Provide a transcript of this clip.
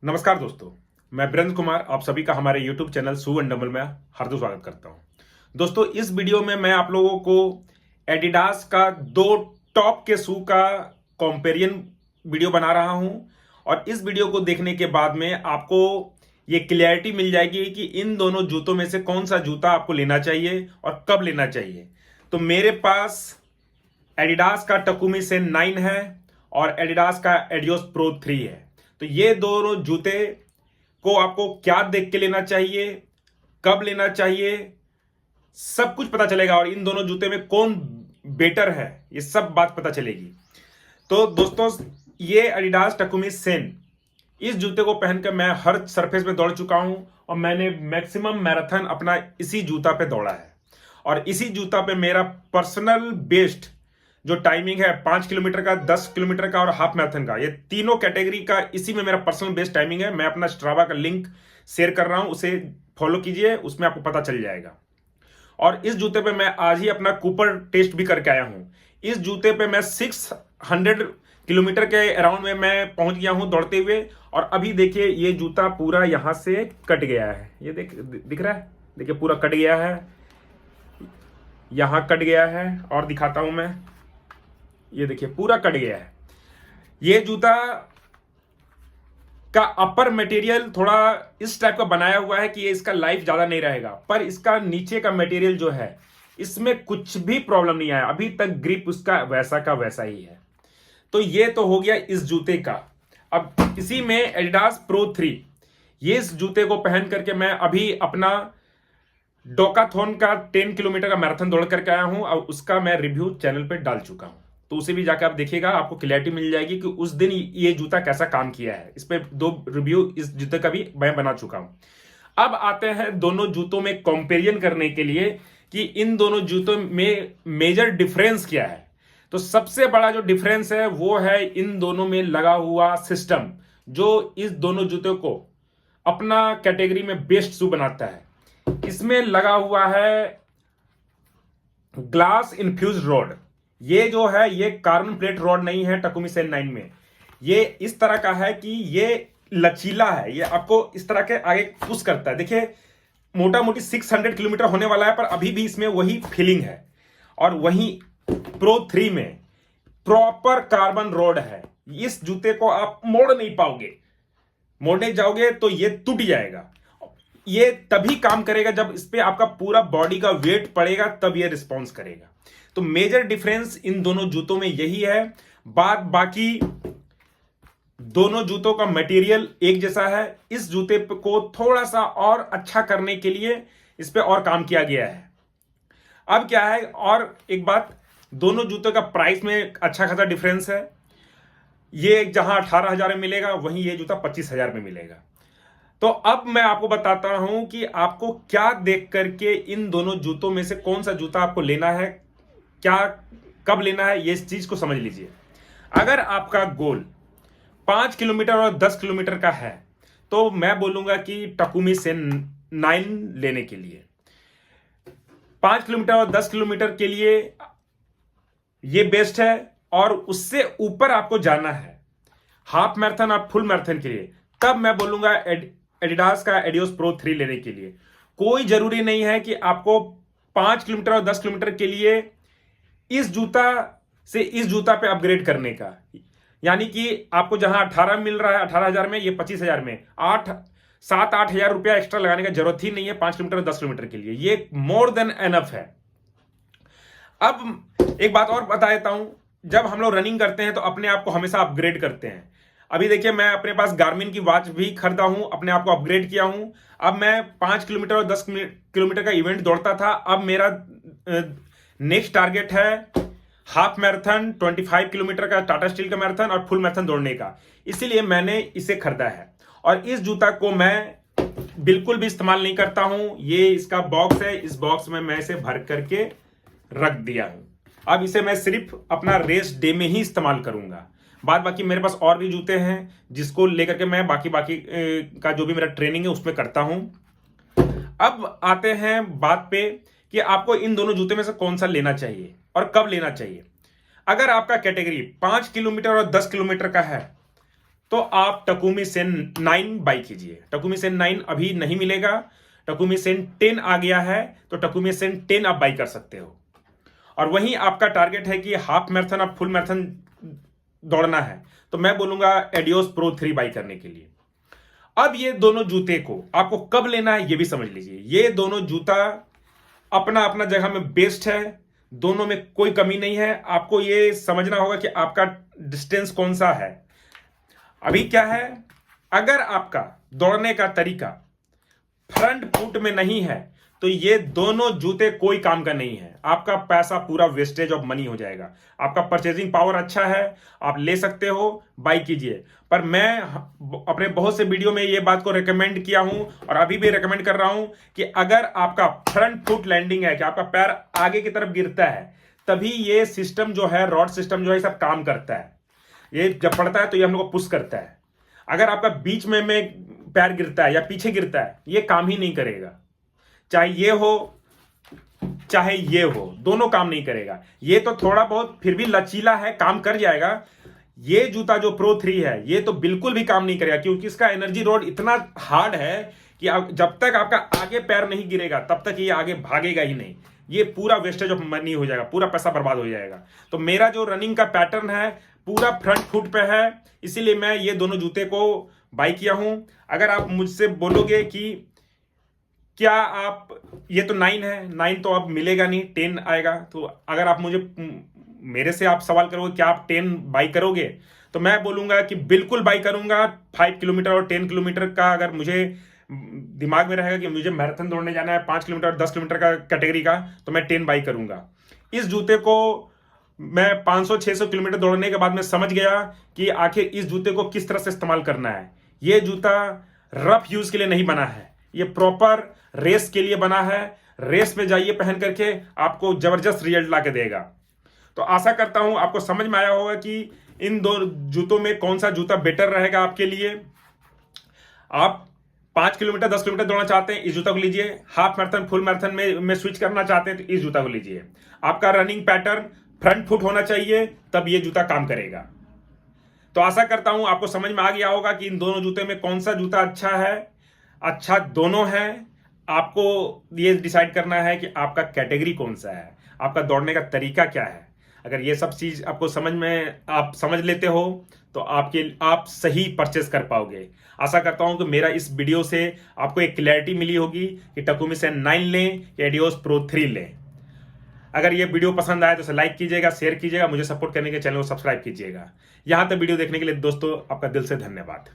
नमस्कार दोस्तों, मैं वीरेंद्र कुमार आप सभी का हमारे YouTube channel shoe and dumbbell में हार्दिक स्वागत करता हूं। दोस्तों, इस वीडियो में मैं आप लोगों को एडिडास का दो टॉप के शू का कंपैरिजन वीडियो बना रहा हूं और इस वीडियो को देखने के बाद में आपको ये क्लैरिटी मिल जाएगी कि इन दोनों जूतों में से कौन सा जूता आपको लेना चाहिए और कब लेना चाहिए। तो मेरे पास एडिडास का टकुमी सेन 9 है और एडिडास का एडियोस प्रो 3 है। तो ये दोनों जूते को आपको क्या देख के लेना चाहिए, कब लेना चाहिए, सब कुछ पता चलेगा और इन दोनों जूते में कौन बेटर है ये सब बात पता चलेगी। तो दोस्तों, ये एडिडास टकुमी सेन, इस जूते को पहनकर मैं हर सरफेस में दौड़ चुका हूं और मैंने मैक्सिमम मैराथन अपना इसी जूता पे दौड़ा है और इसी जूता पे मेरा पर्सनल बेस्ट जो टाइमिंग है 5 किलोमीटर का, 10 किलोमीटर का और हाफ मैराथन का, ये तीनों कैटेगरी का इसी में मेरा पर्सनल बेस्ट टाइमिंग है। मैं अपना स्ट्रावा का लिंक शेयर कर रहा हूं, उसे फॉलो कीजिए, उसमें आपको पता चल जाएगा। और इस जूते पे मैं आज ही अपना कूपर टेस्ट भी करके आया हूं। इस जूते पे मैं 600 किलोमीटर के अराउंड में मैं पहुंच गया हूं दौड़ते हुए और अभी देखिए ये जूता पूरा यहां से कट गया है। ये दिख रहा है, देखिए पूरा कट गया है, यहां कट गया है और दिखाता हूं मैं, ये देखिए पूरा कट गया है। ये जूता का अपर मटेरियल थोड़ा इस टाइप का बनाया हुआ है कि ये इसका लाइफ ज्यादा नहीं रहेगा, पर इसका नीचे का मटेरियल जो है इसमें कुछ भी प्रॉब्लम नहीं आया, अभी तक ग्रिप उसका वैसा का वैसा ही है। तो ये तो हो गया इस जूते का। अब इसी में एडिडास प्रो 3, ये इस जूते को पहन करके मैं अभी अपना डोकाथॉन का 10 किलोमीटर का मैराथन दौड़ करके आया हूं और उसका मैं रिव्यू चैनल पे डाल चुका हूं। तो उसे भी जाकर आप देखिएगा, आपको क्लैरिटी मिल जाएगी कि उस दिन ये जूता कैसा काम किया है। इस पे 2 रिव्यू इस जूते का भी मैं बना चुका हूं। अब आते हैं दोनों जूतों में कंपैरिजन करने के लिए कि इन दोनों जूतों में मेजर डिफरेंस क्या है। तो सबसे बड़ा जो डिफरेंस है वो है इन दोनों में लगा हुआ सिस्टम, जो इस दोनों जूतों को अपना कैटेगरी में बेस्ट शू बनाता है। इसमें लगा हुआ है ग्लास इन्फ्यूज रॉड। ये जो है ये कार्बन प्लेट रॉड नहीं है टकुमी सेन 9 में। ये इस तरह का है कि ये लचीला है, ये आपको इस तरह के आगे पुश करता है। देखिए मोटा मोटी 600 किलोमीटर होने वाला है पर अभी भी इसमें वही फीलिंग है। और वहीं प्रो 3 में प्रॉपर कार्बन रॉड है, इस जूते को आप मोड़ नहीं पाओगे, मोड़ने जाओगे तो ये टूट जाएगा। ये तभी काम करेगा जब इस पे आपका पूरा बॉडी का वेट पड़ेगा, तब ये रिस्पॉन्स करेगा। तो मेजर डिफरेंस इन दोनों जूतों में यही है। बाकी दोनों जूतों का मटेरियल एक जैसा है। इस जूते को थोड़ा सा और अच्छा करने के लिए इस पे और काम किया गया है। अब क्या है, और एक बात, दोनों जूतों का प्राइस में अच्छा खासा डिफरेंस है। ये जहां 18,000 में मिलेगा वहीं ये जूता 25,000 में मिलेगा। तो अब मैं आपको बताता हूं कि आपको क्या देख करके इन दोनों जूतों में से कौन सा जूता आपको लेना है, क्या कब लेना है, ये इस चीज को समझ लीजिए। अगर आपका गोल 5 किलोमीटर और 10 किलोमीटर का है तो मैं बोलूंगा कि टकुमी सेन 9 लेने के लिए। 5 किलोमीटर और 10 किलोमीटर के लिए ये बेस्ट है और उससे ऊपर आपको जाना है हाफ मैराथन और फुल मैराथन के लिए, तब मैं बोलूंगा एडिडास का एडियोस प्रो 3 लेने के लिए। कोई जरूरी नहीं है कि आपको 5 किलोमीटर और 10 किलोमीटर के लिए इस जूता से इस जूता पे अपग्रेड करने का, यानी कि आपको जहां 18 मिल रहा है 18,000 में, ये 25,000 में 7-8 हजार रुपया एक्स्ट्रा लगाने का जरूरत ही नहीं है 5 किलोमीटर और 10 किलोमीटर के लिए। ये मोर देन एनफ है। अब एक बात और बता देता हूं, जब हम लोग रनिंग करते हैं तो अपने आप को हमेशा अपग्रेड करते हैं। अभी देखिए मैं अपने पास गार्मिन की वॉच भी खरीदा हूं, अपने आप को अपग्रेड किया हूं। अब मैं 5 किलोमीटर और 10 किलोमीटर का इवेंट दौड़ता था, अब मेरा नेक्स्ट टारगेट है हाफ मैराथन, 25 किलोमीटर का टाटा स्टील का मैराथन और फुल मैराथन दौड़ने का। इसीलिए मैंने इसे खरीदा है और इस जूता को मैं बिल्कुल भी इस्तेमाल नहीं करता हूं। ये इसका बॉक्स है, इस बॉक्स में मैं इसे भर करके रख दिया हूं। अब इसे मैं सिर्फ अपना रेस डे में ही इस्तेमाल करूंगा। बाकी मेरे पास और भी जूते हैं जिसको लेकर के मैं बाकी का जो भी मेरा ट्रेनिंग है उसमें करता हूं। अब आते हैं बात पे कि आपको इन दोनों जूते में से कौन सा लेना चाहिए और कब लेना चाहिए। अगर आपका कैटेगरी 5 किलोमीटर और 10 किलोमीटर का है तो आप टकुमी सेन 9 बाई कीजिए। टकुमी सेन 9 अभी नहीं मिलेगा, टकुमी सेन 10 आ गया है, तो टकुमी सेन 10 आप बाई कर सकते हो। और वहीं आपका टारगेट है कि हाफ मैराथन और फुल मैराथन दौड़ना है, तो मैं बोलूंगा एडियोस प्रो 3 बाई करने के लिए। अब ये दोनों जूते को आपको कब लेना है ये भी समझ लीजिए। ये दोनों जूता अपना अपना जगह में बेस्ट है, दोनों में कोई कमी नहीं है। आपको ये समझना होगा कि आपका डिस्टेंस कौन सा है। अभी क्या है, अगर आपका दौड़ने का तरीका फ्रंट फुट में नहीं है तो ये दोनों जूते कोई काम का नहीं है। आपका पैसा पूरा वेस्टेज ऑफ मनी हो जाएगा। आपका परचेजिंग पावर अच्छा है, आप ले सकते हो, बाई कीजिए। पर मैं अपने बहुत से वीडियो में ये बात को रेकमेंड किया हूं और अभी भी रेकमेंड कर रहा हूं कि अगर आपका फ्रंट फुट लैंडिंग है, कि आपका पैर आगे की तरफ गिरता है, तभी ये सिस्टम जो है, रॉड सिस्टम जो है, सब काम करता है। ये जब पड़ता है तो ये हम लोग को पुश करता है। अगर आपका बीच में पैर गिरता है या पीछे गिरता है, ये काम ही नहीं करेगा। चाहे ये हो चाहे ये हो, दोनों काम नहीं करेगा। ये तो थोड़ा बहुत फिर भी लचीला है, काम कर जाएगा। ये जूता जो प्रो 3 है, ये तो बिल्कुल भी काम नहीं करेगा, क्योंकि इसका एनर्जी रोड इतना हार्ड है कि जब तक आपका आगे पैर नहीं गिरेगा तब तक ये आगे भागेगा ही नहीं। ये पूरा वेस्टेज ऑफ मनी हो जाएगा, पूरा पैसा बर्बाद हो जाएगा। तो मेरा जो रनिंग का पैटर्न है पूरा फ्रंट फुट पे है, इसीलिए मैं ये दोनों जूते को बाई किया हूं। अगर आप मुझसे बोलोगे कि क्या आप, ये तो 9 है, 9 तो अब मिलेगा नहीं, 10 आएगा, तो अगर आप मेरे से आप सवाल करोगे क्या आप 10 बाई करोगे, तो मैं बोलूंगा कि बिल्कुल बाई करूंगा। 5 किलोमीटर और 10 किलोमीटर का अगर मुझे दिमाग में रहेगा कि मुझे मैराथन दौड़ने जाना है 5 किलोमीटर और 10 किलोमीटर का कैटेगरी का, तो मैं 10 बाई करूंगा। इस जूते को मैं 500-600 किलोमीटर दौड़ने के बाद में समझ गया कि आखिर इस जूते को किस तरह से इस्तेमाल करना है। ये जूता रफ यूज के लिए नहीं बना है, ये प्रॉपर रेस के लिए बना है। रेस में जाइए पहन करके, आपको जबरदस्त रिजल्ट ला के देगा। तो आशा करता हूं आपको समझ में आया होगा कि इन दो जूतों में कौन सा जूता बेटर रहेगा आपके लिए। आप 5 किलोमीटर 10 किलोमीटर दौड़ना चाहते हैं, इस जूता को लीजिए। हाफ मैराथन फुल मैराथन में स्विच करना चाहते हैं तो इस जूता को लीजिए। आपका रनिंग पैटर्न फ्रंट फुट होना चाहिए, तब ये जूता काम करेगा। तो आशा करता हूं आपको समझ में आ गया होगा कि इन दोनों जूते में कौन सा जूता अच्छा है। अच्छा दोनों है, आपको ये डिसाइड करना है कि आपका कैटेगरी कौन सा है, आपका दौड़ने का तरीका क्या है। अगर ये सब चीज आपको आप समझ लेते हो तो आप सही परचेस कर पाओगे। आशा करता हूं कि मेरा इस वीडियो से आपको एक क्लैरिटी मिली होगी कि टकुमी सेन 9 लें या एडियोस प्रो 3 लें। अगर ये वीडियो पसंद आए तो इसे लाइक कीजिएगा, शेयर कीजिएगा, मुझे सपोर्ट करने के चैनल को सब्सक्राइब कीजिएगा। यहां तक वीडियो देखने के लिए दोस्तों आपका दिल से धन्यवाद।